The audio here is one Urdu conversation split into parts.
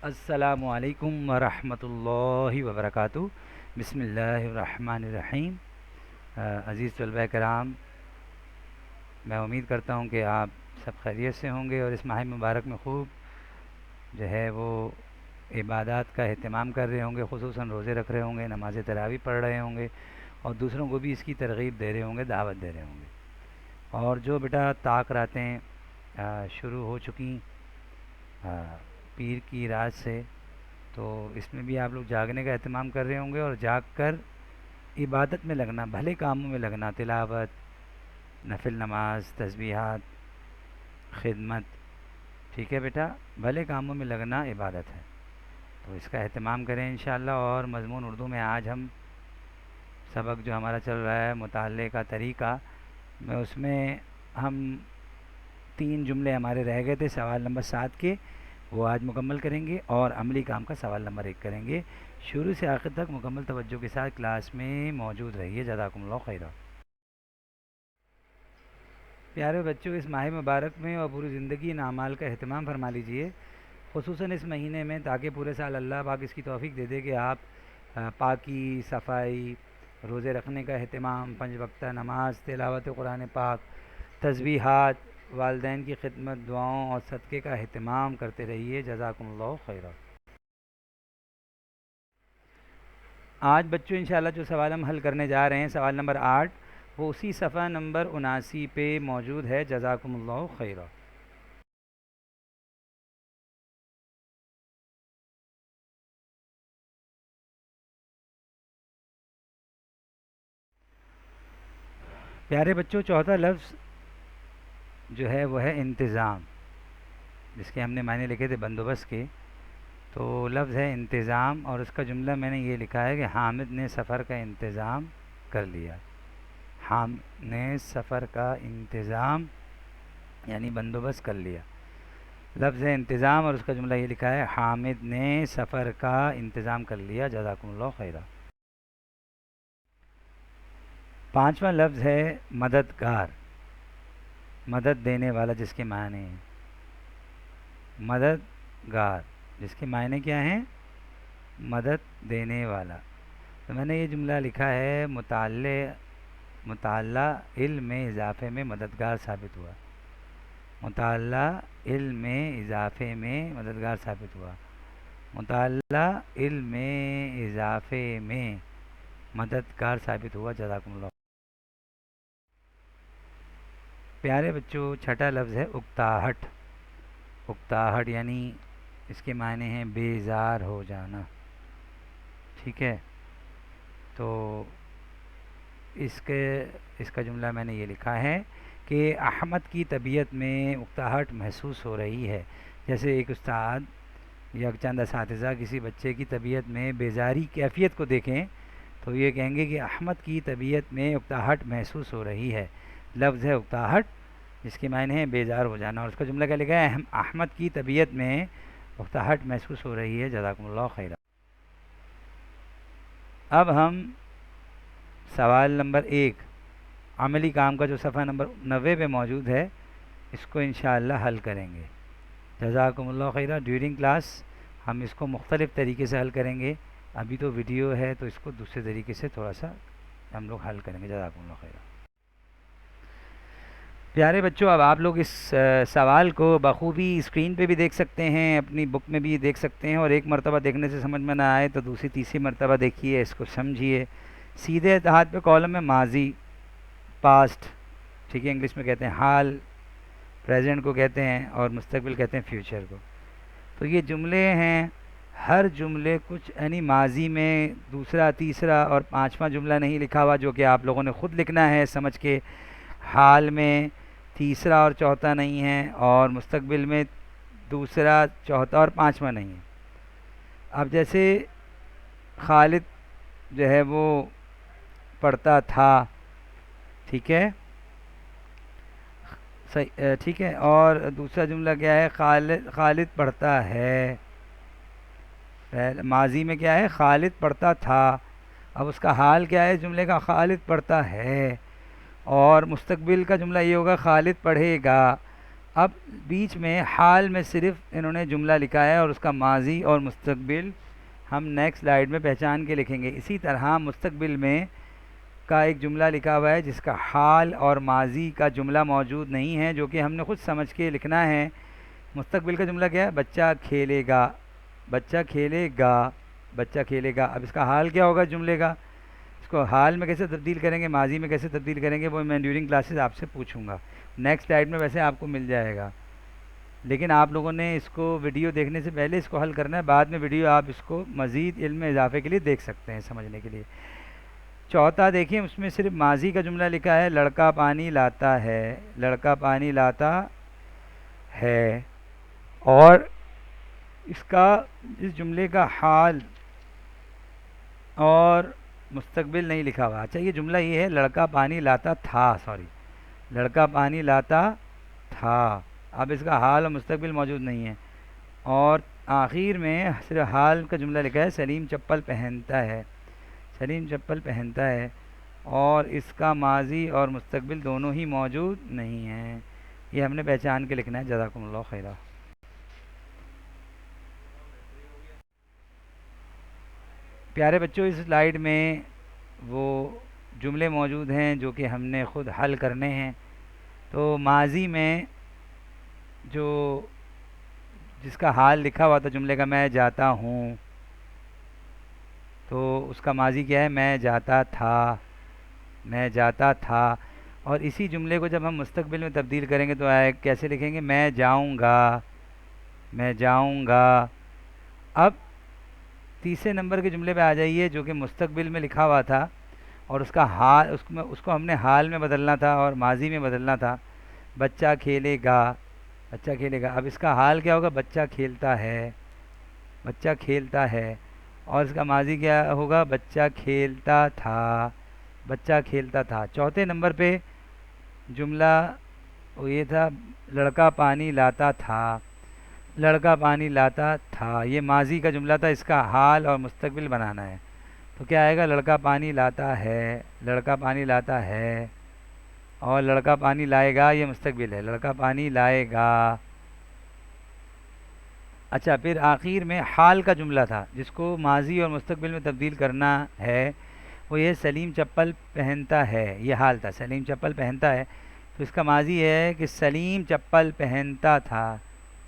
السلام علیکم ورحمۃ اللہ وبرکاتہ۔ بسم اللہ الرحمن الرحیم۔ عزیز طلبہ کرام، میں امید کرتا ہوں کہ آپ سب خیریت سے ہوں گے اور اس ماہ مبارک میں خوب جو ہے وہ عبادات کا اہتمام کر رہے ہوں گے، خصوصاً روزے رکھ رہے ہوں گے، نماز تراویح پڑھ رہے ہوں گے اور دوسروں کو بھی اس کی ترغیب دے رہے ہوں گے، دعوت دے رہے ہوں گے۔ اور جو بیٹا طاق راتیں شروع ہو چکی پیر کی رات سے، تو اس میں بھی آپ لوگ جاگنے کا اہتمام کر رہے ہوں گے اور جاگ کر عبادت میں لگنا، بھلے کاموں میں لگنا، تلاوت، نفل نماز، تسبیحات، خدمت، ٹھیک ہے بیٹا، بھلے کاموں میں لگنا عبادت ہے، تو اس کا اہتمام کریں انشاءاللہ۔ اور مضمون اردو میں آج ہم سبق جو ہمارا چل رہا ہے مطالعے کا طریقہ، میں اس میں ہم 3 جملے ہمارے رہ گئے تھے سوال نمبر 7 کے، وہ آج مکمل کریں گے اور عملی کام کا سوال نمبر 1 کریں گے۔ شروع سے آخر تک مکمل توجہ کے ساتھ کلاس میں موجود رہیے، جزاکم اللہ خیرہ۔ پیارے بچوں، اس ماہ مبارک میں اور پوری زندگی ان اعمال کا اہتمام فرما لیجئے، خصوصاً اس مہینے میں، تاکہ پورے سال اللہ پاک اس کی توفیق دے دے کہ آپ پاکی، صفائی، روزے رکھنے کا اہتمام، 5 وقتہ نماز، تلاوت قرآن پاک، تسبیحات، والدین کی خدمت، دعاؤں اور صدقے کا اہتمام کرتے رہیے، جزاکم اللہ خیرہ۔ آج بچوں انشاءاللہ جو سوال ہم حل کرنے جا رہے ہیں، سوال نمبر 8، وہ اسی صفحہ نمبر 79 پہ موجود ہے، جزاکم اللہ خیرہ۔ پیارے بچوں، چوتھا لفظ جو ہے وہ ہے انتظام، جس کے ہم نے معنی لکھے تھے بندوبست کے، تو لفظ ہے انتظام، اور اس کا جملہ میں نے یہ لکھا ہے کہ حامد نے سفر کا انتظام کر لیا۔ حامد نے سفر کا انتظام یعنی بندوبست کر لیا، لفظ ہے انتظام اور اس کا جملہ یہ لکھا ہے حامد نے سفر کا انتظام کر لیا، جزاکم اللہ خیرہ۔ 5واں لفظ ہے مددگار، مدد دینے والا، جس کے معنی ہیں مددگار، جس کے معنی کیا ہیں؟ مدد دینے والا۔ تو میں نے یہ جملہ لکھا ہے مطالعہ علم میں اضافے میں مددگار ثابت ہوا، مطالعہ علم میں اضافے میں مددگار ثابت ہوا، مطالعہ علم میں اضافے میں مددگار ثابت ہوا، جزاکم اللہ۔ پیارے بچوں، چھٹا لفظ ہے اکتاہٹ، اکتاہٹ یعنی اس کے معنی ہیں بیزار ہو جانا، ٹھیک ہے، تو اس کا جملہ میں نے یہ لکھا ہے کہ احمد کی طبیعت میں اکتاہٹ محسوس ہو رہی ہے۔ جیسے ایک استاد یا چند اساتذہ کسی بچے کی طبیعت میں بیزاری کیفیت کو دیکھیں تو یہ کہیں گے کہ احمد کی طبیعت میں اکتاہٹ محسوس ہو رہی ہے، لفظ ہے اکتاہٹ، جس کے معنی ہے بیزار ہو جانا، اور اس کا جملہ کیا لکھا ہے؟ احمد کی طبیعت میں اکتاہٹ محسوس ہو رہی ہے، جزاکم اللہ خیرہ۔ اب ہم سوال نمبر 1 عملی کام کا جو صفحہ نمبر 90 پہ موجود ہے، اس کو انشاءاللہ حل کریں گے، جزاکم اللہ خیرہ۔ ڈیورنگ کلاس ہم اس کو مختلف طریقے سے حل کریں گے، ابھی تو ویڈیو ہے تو اس کو دوسرے طریقے سے تھوڑا سا ہم لوگ حل کریں گے، جزاکم اللہ خیرہ۔ پیارے بچوں، اب آپ لوگ اس سوال کو بخوبی اسکرین پہ بھی دیکھ سکتے ہیں، اپنی بک میں بھی دیکھ سکتے ہیں، اور ایک مرتبہ دیکھنے سے سمجھ میں نہ آئے تو دوسری تیسری مرتبہ دیکھیے، اس کو سمجھیے۔ سیدھے ہاتھ پہ کالم میں ماضی، پاسٹ، ٹھیک ہے، انگلش میں کہتے ہیں حال، پریزنٹ کو کہتے ہیں، اور مستقبل کہتے ہیں فیوچر کو۔ تو یہ جملے ہیں، ہر جملے کچھ یعنی ماضی میں دوسرا، تیسرا اور 5واں جملہ نہیں لکھا ہوا، جو کہ آپ لوگوں نے خود لکھنا ہے سمجھ کے، حال میں تیسرا اور چوتھا نہیں ہے، اور مستقبل میں دوسرا، چوتھا اور 5واں نہیں ہے۔ اب جیسے خالد جو ہے وہ پڑھتا تھا، ٹھیک ہے، ٹھیک ہے، اور دوسرا جملہ کیا ہے؟ خالد پڑھتا ہے، ماضی میں کیا ہے؟ خالد پڑھتا تھا، اب اس کا حال کیا ہے جملے کا؟ خالد پڑھتا ہے، اور مستقبل کا جملہ یہ ہوگا خالد پڑھے گا۔ اب بیچ میں حال میں صرف انہوں نے جملہ لکھا ہے اور اس کا ماضی اور مستقبل ہم نیکسٹ سلائیڈ میں پہچان کے لکھیں گے. اسی طرح مستقبل میں کا ایک جملہ لکھا ہوا ہے جس کا حال اور ماضی کا جملہ موجود نہیں ہے، جو کہ ہم نے خود سمجھ کے لکھنا ہے. مستقبل کا جملہ کیا ہے؟ بچہ کھیلے گا، بچہ کھیلے گا، بچہ کھیلے گا. اب اس کا حال کیا ہوگا جملے کا؟ اس کو حال میں کیسے تبدیل کریں گے، ماضی میں کیسے تبدیل کریں گے، وہ میں ڈیورنگ کلاسز آپ سے پوچھوں گا. نیکسٹ سلائیڈ میں ویسے آپ کو مل جائے گا، لیکن آپ لوگوں نے اس کو ویڈیو دیکھنے سے پہلے اس کو حل کرنا ہے. بعد میں ویڈیو آپ اس کو مزید علم میں اضافے کے لیے دیکھ سکتے ہیں سمجھنے کے لیے. چوتھا دیکھیں، اس میں صرف ماضی کا جملہ لکھا ہے، لڑکا پانی لاتا ہے، لڑکا پانی لاتا ہے، اور اس کا اس جملے کا حال اور مستقبل نہیں لکھا ہوا. اچھا یہ جملہ یہ ہے لڑکا پانی لاتا تھا، لڑکا پانی لاتا تھا. اب اس کا حال اور مستقبل موجود نہیں ہے. اور آخر میں صرف حال کا جملہ لکھا ہے، سلیم چپل پہنتا ہے، سلیم چپل پہنتا ہے، اور اس کا ماضی اور مستقبل دونوں ہی موجود نہیں ہیں. یہ ہم نے پہچان کے لکھنا ہے. جزاکم اللہ خیرہ. پیارے بچوں، اس سلائیڈ میں وہ جملے موجود ہیں جو کہ ہم نے خود حل کرنے ہیں. تو ماضی میں جو جس کا حال لکھا ہوا تھا جملے کا، میں جاتا ہوں، تو اس کا ماضی کیا ہے؟ میں جاتا تھا، میں جاتا تھا. اور اسی جملے کو جب ہم مستقبل میں تبدیل کریں گے تو کیسے لکھیں گے؟ میں جاؤں گا، میں جاؤں گا. اب تیسرے نمبر کے جملے پہ آ جائیے جو کہ مستقبل میں لکھا ہوا تھا اور اس کا حال اس کو ہم نے حال میں بدلنا تھا اور ماضی میں بدلنا تھا. بچہ کھیلے گا، بچہ کھیلے گا. اب اس کا حال کیا ہوگا؟ بچہ کھیلتا ہے، بچہ کھیلتا ہے. اور اس کا ماضی کیا ہوگا؟ بچہ کھیلتا تھا، بچہ کھیلتا تھا. چوتھے نمبر پہ جملہ وہ یہ تھا لڑکا پانی لاتا تھا، لڑکا پانی لاتا تھا. یہ ماضی کا جملہ تھا، اس کا حال اور مستقبل بنانا ہے. تو کیا آئے گا؟ لڑکا پانی لاتا ہے، لڑکا پانی لاتا ہے، اور لڑکا پانی لائے گا یہ مستقبل ہے، لڑکا پانی لائے گا. اچھا پھر آخر میں حال کا جملہ تھا جس کو ماضی اور مستقبل میں تبدیل کرنا ہے، وہ یہ سلیم چپل پہنتا ہے. یہ حال تھا، سلیم چپل پہنتا ہے. تو اس کا ماضی ہے کہ سلیم چپل پہنتا تھا.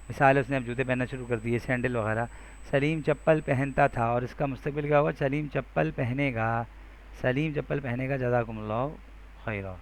مثال اس نے اب جوتے پہننا شروع کر دیے، سینڈل وغیرہ. سلیم چپل پہنتا تھا، اور اس کا مستقبل کیا ہوگا؟ سلیم چپل پہنے گا، سلیم چپل پہنے گا. جزاکم اللہ خیرہ.